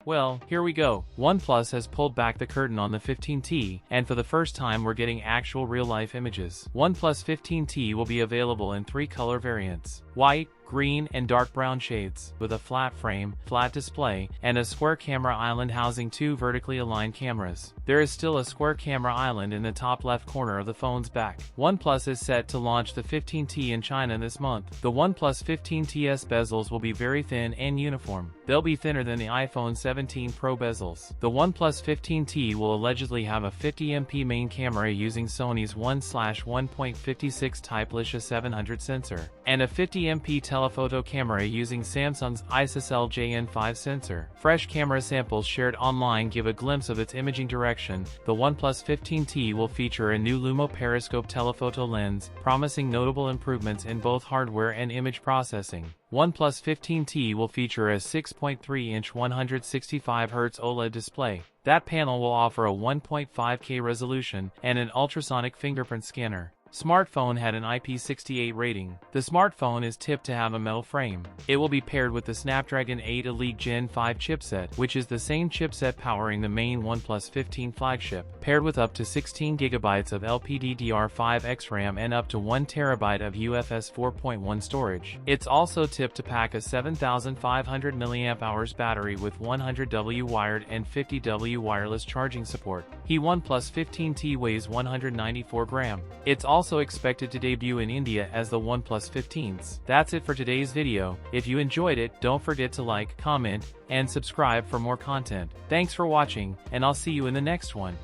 Well, here we go. OnePlus has pulled back the curtain on the 15T, and for the first time we're getting actual real-life images. OnePlus 15T will be available in 3 color variants: white, green, and dark brown shades, with a flat frame, flat display, and a square camera island housing 2 vertically aligned cameras. There is still a square camera island in the top left corner of the phone's back. OnePlus is set to launch the 15T in China this month. The OnePlus 15T's bezels will be very thin and uniform. They'll be thinner than the iPhone 17 Pro bezels. The OnePlus 15T will allegedly have a 50MP main camera using Sony's 1/1.56 type LUMO 700 sensor, and a 50MP telephoto camera using Samsung's ISOCELL JN5 sensor. Fresh camera samples shared online give a glimpse of its imaging direction. The OnePlus 15T will feature a new LUMO periscope telephoto lens, promising notable improvements in both hardware and image processing. OnePlus 15T will feature a 6.3-inch 165Hz OLED display. That panel will offer a 1.5K resolution and an ultrasonic fingerprint scanner. Smartphone had an IP68 rating. The smartphone is tipped to have a metal frame. It will be paired with the Snapdragon 8 Elite Gen 5 chipset, which is the same chipset powering the main OnePlus 15 flagship, paired with up to 16GB of LPDDR5X RAM and up to 1TB of UFS 4.1 storage. It's also tipped to pack a 7,500 mAh battery with 100W wired and 50W wireless charging support. The OnePlus 15T weighs 194 grams. It's also expected to debut in India as the OnePlus 15s. That's it for today's video. If you enjoyed it, don't forget to like, comment, and subscribe for more content. Thanks for watching, and I'll see you in the next one.